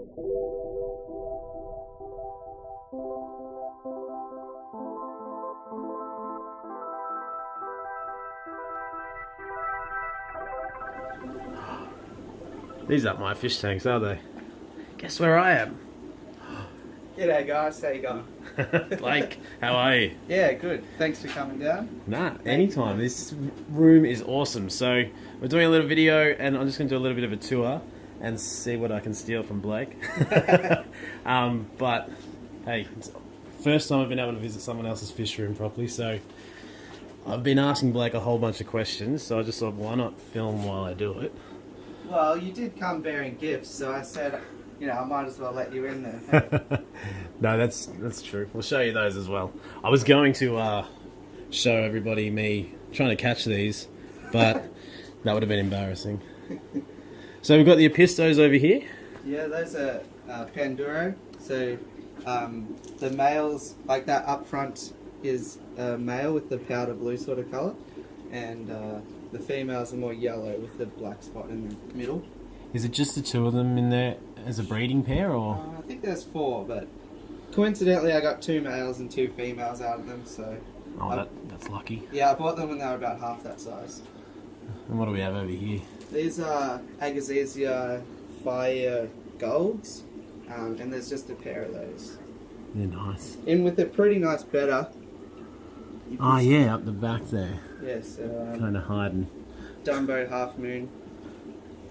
These aren't my fish tanks, are they? Guess where I am? G'day guys, how you going? Blake, how are you? Yeah, good. Thanks for coming down. Nah, anytime. This room is awesome. So we're doing a little video and I'm just going to do a little bit of a tour and see what I can steal from Blake. But hey, it's the first time I've been able to visit someone else's fish room properly, so I've been asking Blake a whole bunch of questions, so I just thought, why not film while I do it? Well, you did come bearing gifts, so I said, you know, I might as well let you in there. No, that's true. We'll show you those as well. I was going to show everybody me trying to catch these, but that would have been embarrassing. So we've got the Epistos over here. Yeah, those are Panduro. So the males, like that up front, is a male with the powder blue sort of colour, and the females are more yellow with the black spot in the middle. Is it just the two of them in there as a breeding pair, or? I think there's 4, but coincidentally I got 2 males and 2 females out of them, so... Oh, that's lucky. Yeah, I bought them when they were about half that size. And what do we have over here? These are Agassiz fire golds, and there's just a pair of those. They're nice. In with a pretty nice betta. Oh yeah, up the back there. Yes. Kind of hiding. Dumbo half moon.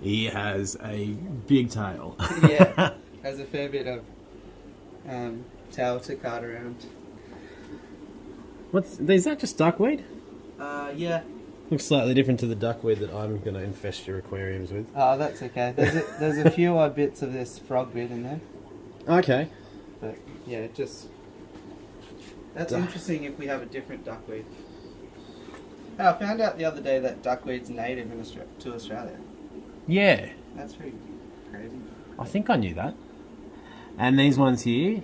He has a big tail. Yeah, has a fair bit of tail to cart around. Is that just duckweed? Yeah. Looks slightly different to the duckweed that I'm going to infest your aquariums with. Oh, that's okay. There's a few odd bits of this frogweed in there. Okay. But yeah, that's interesting if we have a different duckweed. Oh, I found out the other day that duckweed's native to Australia. Yeah. That's pretty crazy. I think I knew that. And these ones here?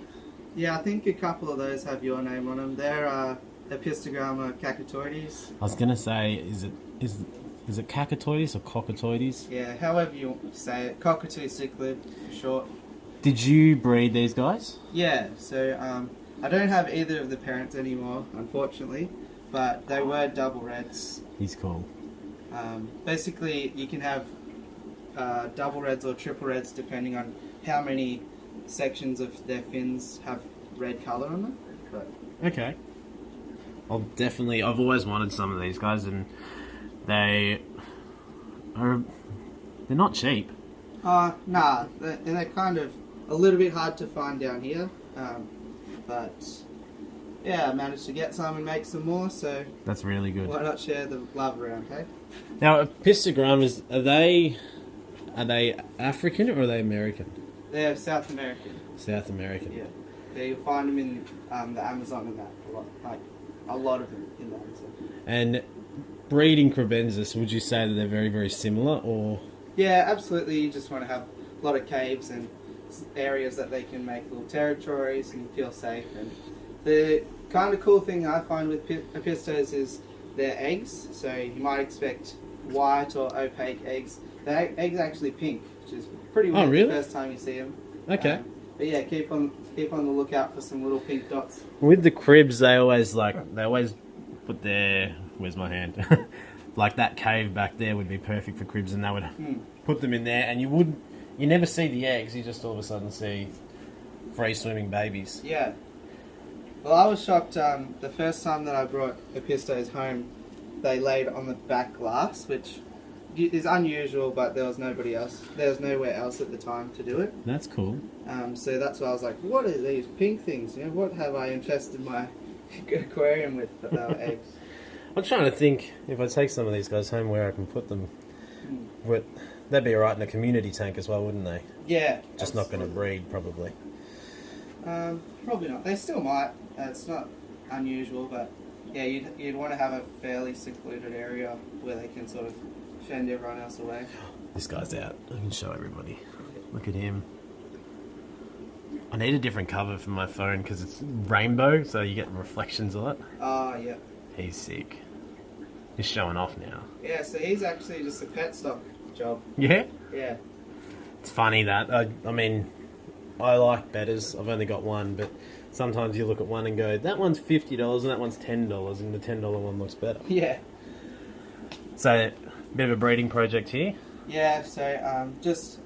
Yeah, I think a couple of those have your name on them. They're Epistogramma cacatoides. I was going to say, is it cacatoides or cockatoides? Yeah, however you say it. Cockatoo cichlid for short. Did you breed these guys? Yeah, so I don't have either of the parents anymore, unfortunately, but they were double reds. He's cool. Basically, you can have double reds or triple reds depending on how many sections of their fins have red colour on them. But okay. I've always wanted some of these guys, and they're not cheap. Nah, they're kind of a little bit hard to find down here, but yeah, I managed to get some and make some more, so that's really good. Why not share the love around, hey? Now, Epistogrammas, are they African or are they American? They're South American. South American. Yeah, you'll find them in the Amazon and that a lot of them in the Amazon. And breeding Kribensis, would you say that they're very, very similar, or? Yeah, absolutely. You just want to have a lot of caves and areas that they can make little territories and feel safe. And the kind of cool thing I find with Epistos is their eggs. So you might expect white or opaque eggs. The eggs are actually pink, which is pretty weird. Oh, really? The first time you see them. Okay. But yeah, keep on the lookout for some little pink dots. With the cribs, they always put their, where's my hand? Like that cave back there would be perfect for cribs, and they would put them in there, and you never see the eggs. You just all of a sudden see free swimming babies. Yeah. Well, I was shocked the first time that I brought Epistos home. They laid on the back glass, which is unusual, but there was nobody else. There was nowhere else at the time to do it. That's cool. So that's why I was like, what are these pink things? You know, what have I infested my aquarium with that they were eggs? I'm trying to think if I take some of these guys home where I can put them. They'd be alright in a community tank as well, wouldn't they? Yeah. Just not going to breed, probably. Probably not. They still might. It's not unusual, but yeah, you'd want to have a fairly secluded area where they can sort of fend everyone else away. This guy's out. I can show everybody. Look at him. I need a different cover for my phone because it's rainbow, so you get reflections of it. Oh, yeah. He's sick. He's showing off now. Yeah, so he's actually just a pet stock job. Yeah? Yeah. It's funny that, I mean, I like betters. I've only got one, but sometimes you look at one and go, that one's $50 and that one's $10, and the $10 one looks better. Yeah. So, a bit of a breeding project here. Yeah, so just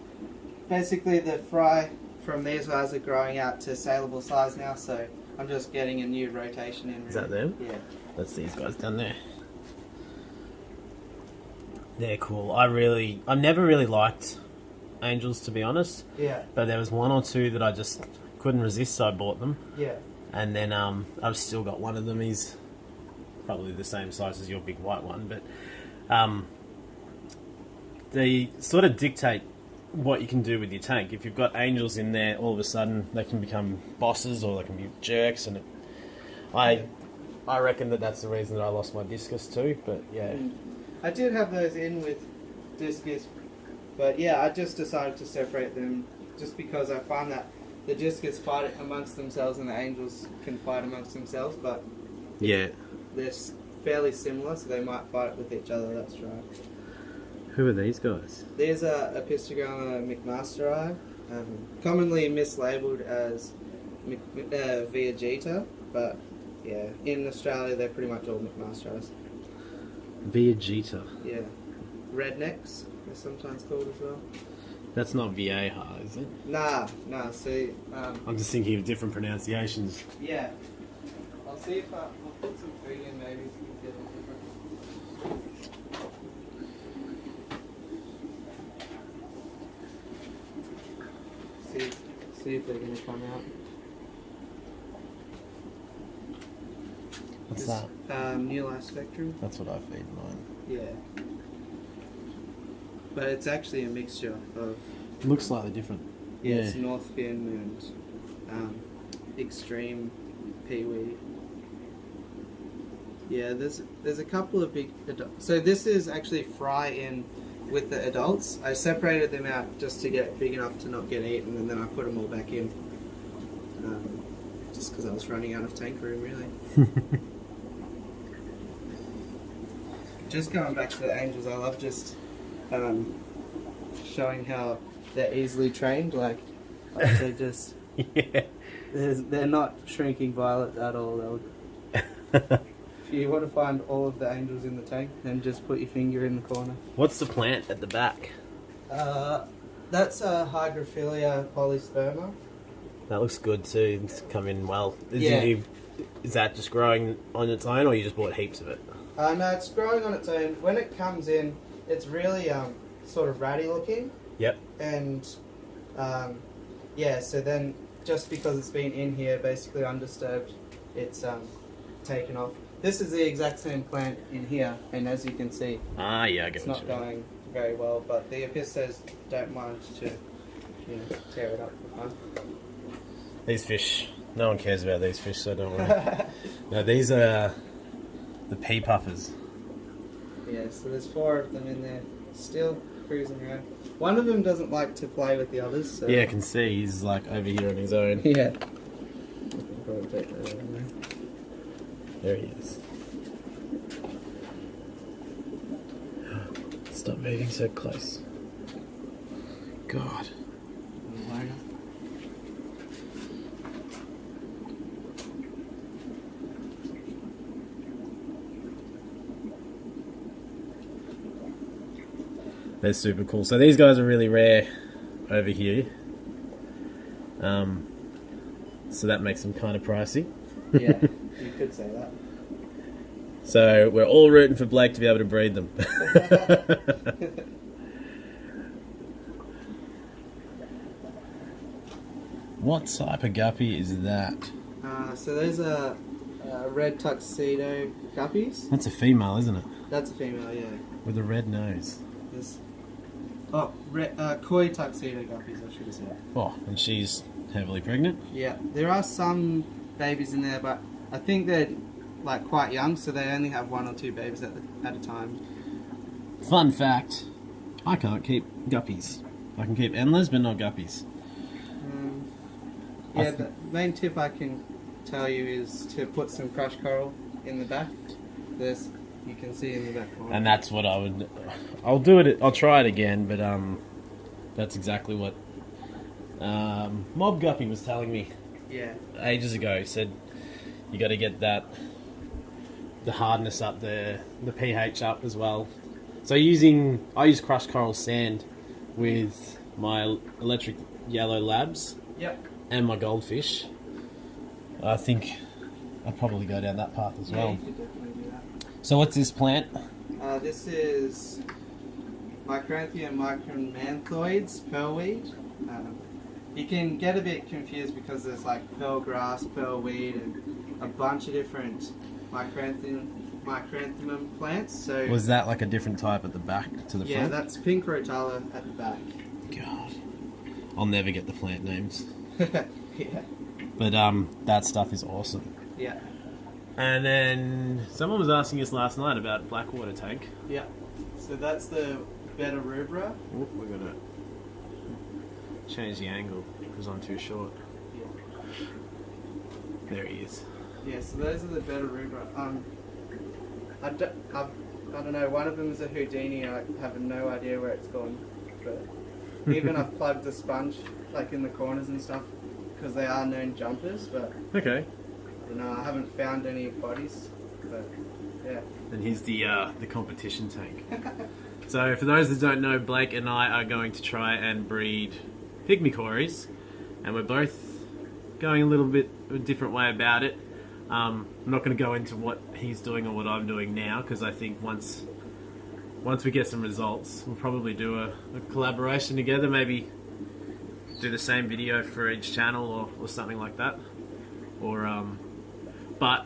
basically the fry from these guys are growing out to saleable size now, so I'm just getting a new rotation in. Really. Is that them? Yeah. That's these guys down there. They're cool. I never really liked angels, to be honest. Yeah. But there was one or two that I just couldn't resist, so I bought them. Yeah. And then I've still got one of them. He's probably the same size as your big white one, but they sort of dictate what you can do with your tank. If you've got angels in there, all of a sudden they can become bosses or they can be jerks, and I reckon that's the reason that I lost my discus too. But yeah, I did have those in with discus, but yeah, I just decided to separate them just because I find that the discus fight amongst themselves and the angels can fight amongst themselves, but yeah, they're fairly similar, so they might fight with each other. That's right. Who are these guys? There's a Epistogramma McMasteri, commonly mislabeled as Viagita, but yeah, in Australia they're pretty much all McMasteris. Viagita. Yeah. Rednecks, they're sometimes called as well. That's not Vieja, is it? Nah, see, I'm just thinking of different pronunciations. yeah. I'll see if I'll put some food in maybe so you can get them different. See if they're going to come out. What's This, that? New Life Spectrum. That's what I feed mine. Yeah. But it's actually a mixture of... It looks slightly different. Yeah, it's North Fin and Extreme Peewee. Yeah, there's a couple of big adults. So this is actually fry in with the adults. I separated them out just to get big enough to not get eaten, and then I put them all back in. Just because I was running out of tank room, really. Just going back to the angels, I love just showing how they're easily trained. Like they're just Yeah. they're not shrinking violets at all. If you want to find all of the angels in the tank, then just put your finger in the corner. What's the plant at the back? That's a Hydrophilia polysperma. That looks good too. It's come in well. Yeah. Is that just growing on its own, or you just bought heaps of it? No, it's growing on its own. When it comes in, it's really sort of ratty looking. Yep. And yeah, so then just because it's been in here, basically undisturbed, it's taken off. This is the exact same plant in here, and as you can see, Ah, yeah, I get it's what not you mean. going very well. But the Epistos don't mind to, tear it up for fun. These fish, no one cares about these fish, so don't worry. No, these are the pea puffers. Yeah, so there's 4 of them in there, still cruising around. One of them doesn't like to play with the others. So. Yeah, I can see he's like over here on his own. Yeah. There he is. Stop moving so close. God. They're super cool. So these guys are really rare over here. So that makes them kind of pricey. Yeah, you could say that. So we're all rooting for Blake to be able to breed them. What type of guppy is that? So those are red tuxedo guppies. That's a female, isn't it? That's a female, yeah. With a red nose. There's, koi tuxedo guppies, I should have said. Oh, and she's heavily pregnant? Yeah, there are some babies in there, but I think they're like quite young, so they only have 1 or 2 babies at a time. Fun fact, I can't keep guppies. I can keep endlers, but not guppies. Yeah, the main tip I can tell you is to put some crushed coral in the back. There's, you can see in the back corner. And that's what I would... I'll do it, I'll try it again, but that's exactly what Mob Guppy was telling me Yeah. ages ago, said you got to get the hardness up, the pH up as well. So I use crushed coral sand with my electric yellow labs Yep. and my goldfish. I think I'll probably go down that path as well. You could definitely do that. So what's this plant? This is Micranthium micromanthoids, pearlweed. You can get a bit confused because there's like pearl grass, pearlweed, and a bunch of different micranthemum plants. So Was that like a different type at the back to the yeah, front? that's pink rotala at the back. God, I'll never get the plant names. Yeah. But that stuff is awesome. Yeah. And then someone was asking us last night about Blackwater tank. Yeah. So that's the beta rubra. Oop, we're gonna change the angle because I'm too short. Yeah. There he is. Yeah. So those are the beta rubra. I don't know. One of them is a Houdini. I have no idea where it's gone. But even I've plugged a sponge like in the corners and stuff because they are known jumpers. But Okay. I don't know. I haven't found any bodies. But yeah. And here's the competition tank. So for those that don't know, Blake and I are going to try and breed pygmy cories, and we're both going a little bit a different way about it. I'm not going to go into what he's doing or what I'm doing now because I think once we get some results, we'll probably do a collaboration together. Maybe do the same video for each channel or something like that. Or but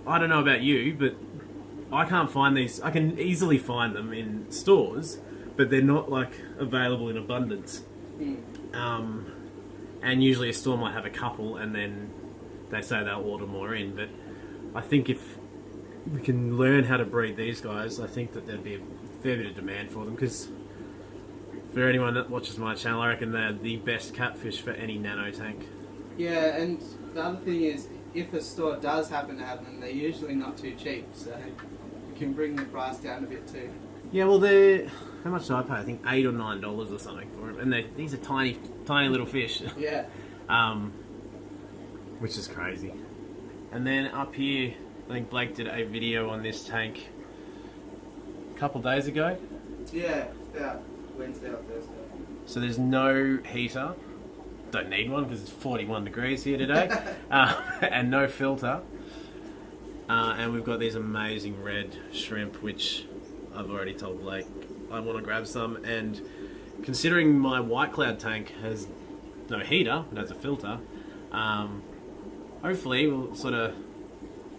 I don't know about you, but I can't find these. I can easily find them in stores, but they're not like available in abundance. And usually a store might have a couple, and then they say they'll order more in. But I think if we can learn how to breed these guys, I think that there'd be a fair bit of demand for them. Because for anyone that watches my channel, I reckon they're the best catfish for any nano tank. Yeah, and the other thing is, if a store does happen to have them, they're usually not too cheap, so you can bring the price down a bit too. Yeah, well, they're... How much did I pay? I think $8 or $9 or something for them. And these are tiny, tiny little fish. Yeah. Which is crazy. And then up here, I think Blake did a video on this tank a couple days ago. Yeah, about Wednesday or Thursday. So there's no heater. Don't need one because it's 41 degrees here today. And no filter. And we've got these amazing red shrimp, which I've already told Blake I want to grab some. And considering my white cloud tank has no heater, it has a filter, hopefully we'll sort of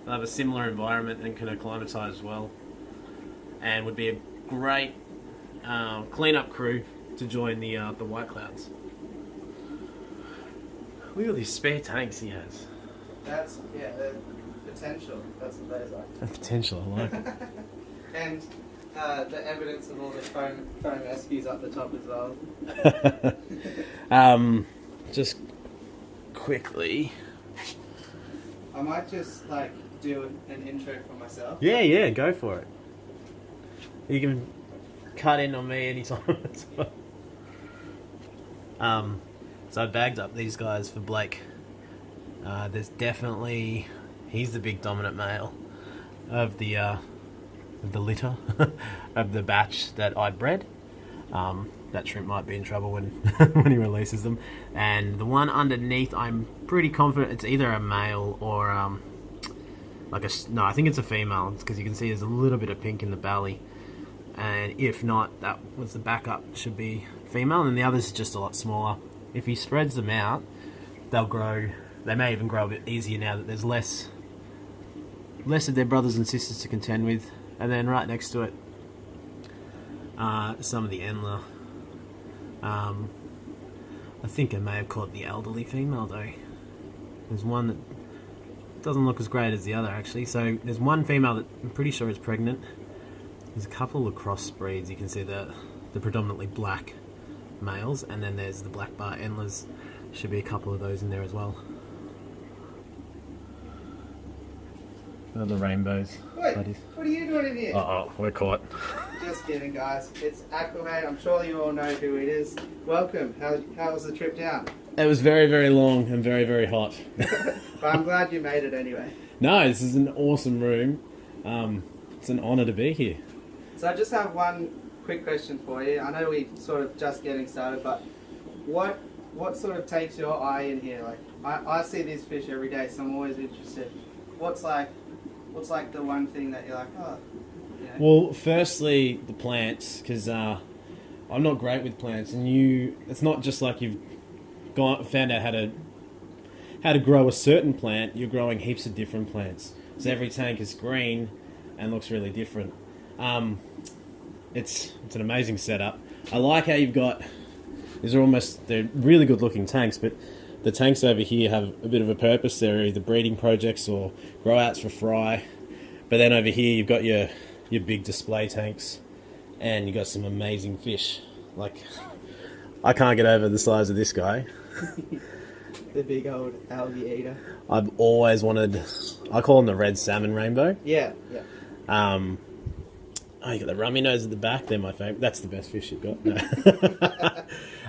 have a similar environment and can acclimatise well. And would be a great clean-up crew to join the white clouds. Look at these spare tanks he has. That's, yeah, the potential. That's what those are. Potential, I like it. And the evidence of all the foam eskies up the top as well. Just quickly. I might just like do an intro for myself. Yeah, go for it. You can cut in on me anytime. So I bagged up these guys for Blake. There's definitely... He's the big dominant male of the litter, of the batch that I bred. That shrimp might be in trouble when when he releases them. And the one underneath, I'm pretty confident it's either a male or no, I think it's a female because you can see there's a little bit of pink in the belly. And if not, that was the backup, should be female, and the others are just a lot smaller. If he spreads them out, they'll grow. They may even grow a bit easier now that there's less of their brothers and sisters to contend with. And then right next to it, some of the Endler. I think I may have caught the elderly female though. There's one that doesn't look as great as the other actually. So there's one female that I'm pretty sure is pregnant. There's a couple of cross breeds. You can see the predominantly black males, and then there's the black bar Endlers. Should be a couple of those in there as well. The rainbows. Wait, buddies. what are you doing in here? Uh-oh, we're caught. Just kidding, guys. It's Aquamate. I'm sure you all know who it is. Welcome. How was the trip down? It was very, very long and very, very hot. But I'm glad you made it anyway. No, this is an awesome room. It's an honour to be here. So I just have one quick question for you. I know we sort of just getting started, but what sort of takes your eye in here? Like I see these fish every day, so I'm always interested. What's like the one thing that you're like, oh, you know? Well, firstly, the plants, because I'm not great with plants, and it's not just like you've found out how to grow a certain plant. You're growing heaps of different plants. So every tank is green and looks really different. It's an amazing setup. I like how you've got, they're really good looking tanks, but the tanks over here have a bit of a purpose. They're either breeding projects or grow outs for fry. But then over here you've got your big display tanks, and you've got some amazing fish. Like, I can't get over the size of this guy. The big old algae eater. I've always wanted, I call him the red salmon rainbow. Yeah. Oh, you got the rummy nose at the back. They're my favourite. That's the best fish you've got. No.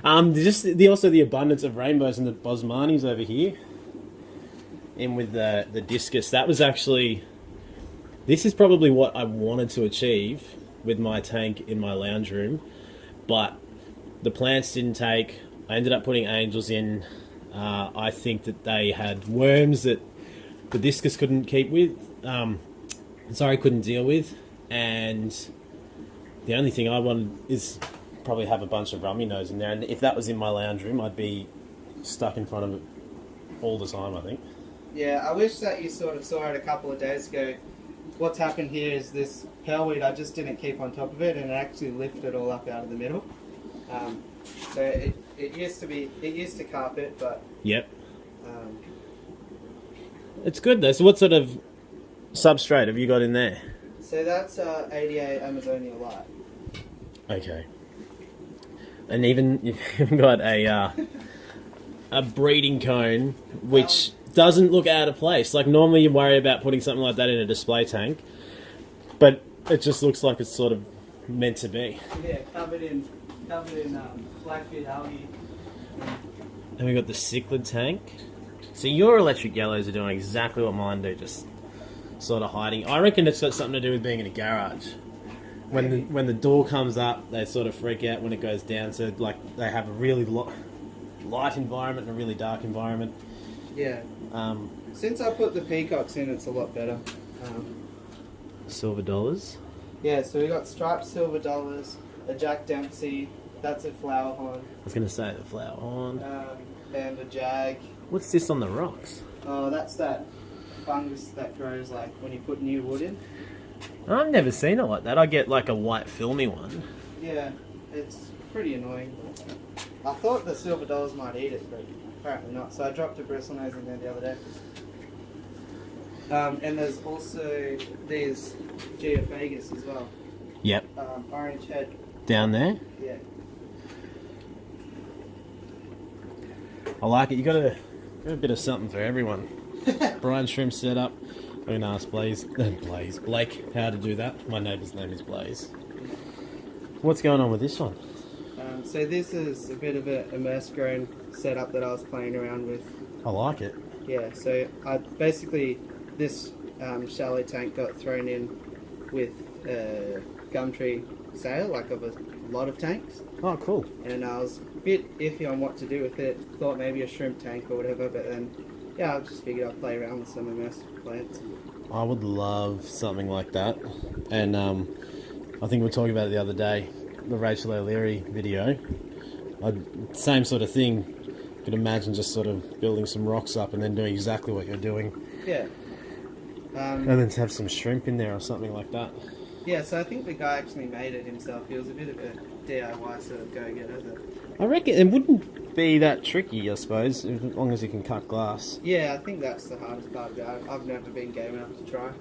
Also the abundance of rainbows and the Bosmanis over here. In with the discus. That was actually, this is probably what I wanted to achieve with my tank in my lounge room, but the plants didn't take. I ended up putting angels in. I think that they had worms that the discus couldn't keep with. Couldn't deal with. And the only thing I wanted is probably have a bunch of rummy nose in there. And if that was in my lounge room, I'd be stuck in front of it all the time, I think. Yeah, I wish that you sort of saw it a couple of days ago. What's happened here is this pearlweed, I just didn't keep on top of it, and it actually lifted all up out of the middle. So it used to carpet, but... Yep. It's good though. So what sort of substrate have you got in there? So that's 88 Amazonia Light. Okay. And even you've got a breeding cone, which doesn't look out of place. Like normally you worry about putting something like that in a display tank, but it just looks like it's sort of meant to be. Yeah, covered in blackfin algae. And we got the cichlid tank. So your electric yellows are doing exactly what mine do, just sort of hiding. I reckon it's got something to do with being in a garage. When the door comes up, they sort of freak out when it goes down. So like they have a really light environment and a really dark environment. Yeah. Since I put the peacocks in, it's a lot better. Silver dollars. Yeah, so we got striped silver dollars, a Jack Dempsey, that's a flower horn. I was going to say the flower horn. And a jag. What's this on the rocks? Oh, that's that fungus that grows like when you put new wood in. I've never seen it like that. I get like a white filmy one. Yeah, it's pretty annoying. I thought the silver dollars might eat it, but apparently not. So I dropped a bristlenose in there the other day. And there's also these geophagus as well. Yep. Orange head. Down there? Yeah. I like it. You got a bit of something for everyone. Brian Shrimp set up. I'm going to ask Blake how to do that. My neighbour's name is Blaze. What's going on with this one? So this is a bit of a immerse grown setup that I was playing around with. I like it. Yeah, so I basically, this shallow tank got thrown in with a Gumtree sale, like of a lot of tanks. Oh, cool. And I was a bit iffy on what to do with it. Thought maybe a shrimp tank or whatever, but then, yeah, I just figured I'd play around with some immerse plants. I would love something like that. And I think we were talking about it the other day, the Rachel O'Leary video. Same sort of thing. You could imagine just sort of building some rocks up and then doing exactly what you're doing. Yeah. And then to have some shrimp in there or something like that. Yeah, so I think the guy actually made it himself. He was a bit of a DIY sort of go-getter. I reckon it wouldn't be that tricky, I suppose, as long as you can cut glass. Yeah, I think that's the hardest part about it. I've never been game enough to try.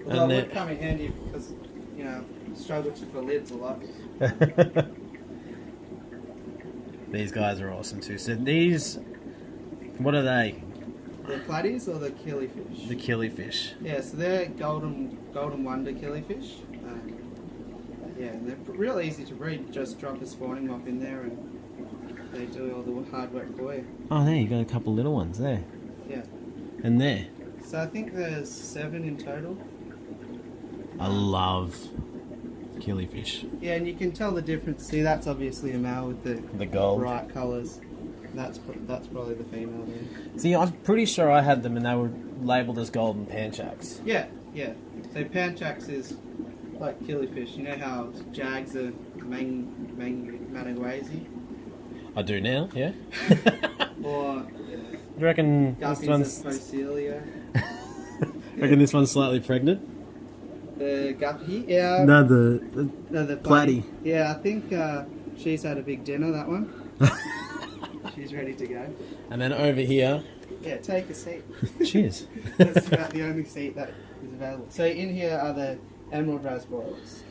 Although it would come in handy because, you know, I struggle for lids a lot. These guys are awesome too. So these, what are they? The platies or the killifish? The killifish. Yeah, so they're golden wonder killifish. Yeah, and they're real easy to breed. Just drop a spawning mop in there and they do all the hard work for you. Oh, there you got a couple little ones there. Yeah. And there. So I think there's 7 in total. I love killifish. Yeah, and you can tell the difference. See, that's obviously a male with the gold. bright colours. That's probably the female there. See, I'm pretty sure I had them and they were labelled as golden panchaks. Yeah, yeah. So panchaks is like killifish. You know how jags are Managuazi? I do now, yeah. Or You reckon this guppies one's... are Poecilia. reckon this one's slightly pregnant? The guppy, yeah. No, the platy. Yeah, I think she's had a big dinner, that one. She's ready to go. And then over here... Yeah, take a seat. Cheers. That's about the only seat that is available. So in here are the emerald rasboils.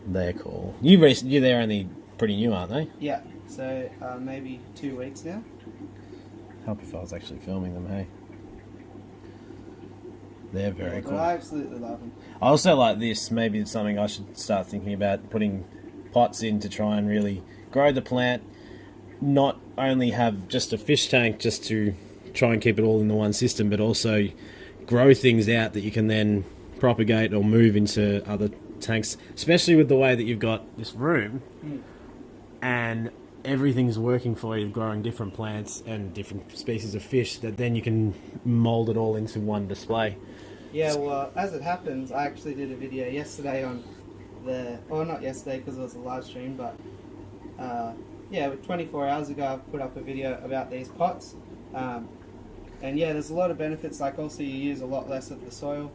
They're cool. You're there only pretty new, aren't they? Yeah, so maybe 2 weeks now. Help if I was actually filming them, hey? They're very cool. I absolutely love them. I also like this. Maybe it's something I should start thinking about, putting pots in to try and really grow the plant. Not only have just a fish tank just to try and keep it all in the one system, but also grow things out that you can then propagate or move into other tanks, especially with the way that you've got this room and everything's working for you, growing different plants and different species of fish, that then you can mold it all into one display. Yeah, well, as it happens, I actually did a video yesterday on not yesterday because it was a live stream, but yeah, 24 hours ago I put up a video about these pots. And yeah, there's a lot of benefits, like also you use a lot less of the soil.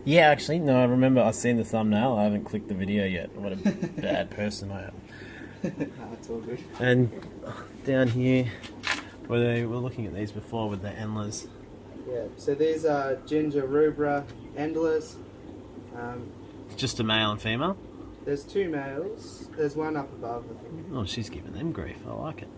Yeah, actually, no, I remember I've seen the thumbnail. I haven't clicked the video yet. What a bad person I am. No, it's all good. And down here, we were looking at these before with the Endlers. Yeah, so these are ginger rubra Endlers. Just a male and female? There's 2 males. There's one up above, I think. Oh, she's giving them grief. I like it.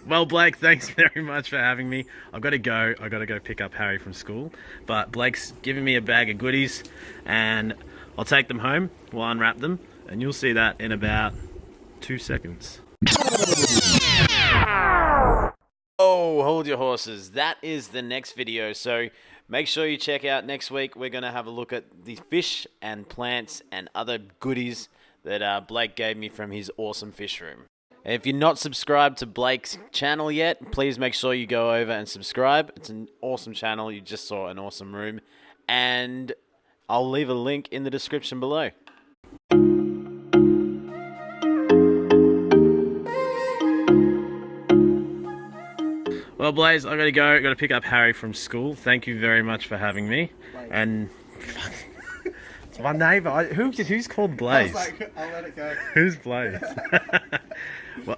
Well, Blake, thanks very much for having me. I've got to go. I've got to go pick up Harry from school. But Blake's giving me a bag of goodies, and I'll take them home. We'll unwrap them, and you'll see that in about 2 seconds. Oh, hold your horses. That is the next video. So make sure you check out next week. We're going to have a look at the fish and plants and other goodies that Blake gave me from his awesome fish room. If you're not subscribed to Blake's channel yet, please make sure you go over and subscribe. It's an awesome channel. You just saw an awesome room. And I'll leave a link in the description below. Well, Blaze, I gotta go. I gotta pick up Harry from school. Thank you very much for having me. Blaze. And it's my neighbour. Who's called Blaze? I was like, I'll let it go. Who's Blaze? Well,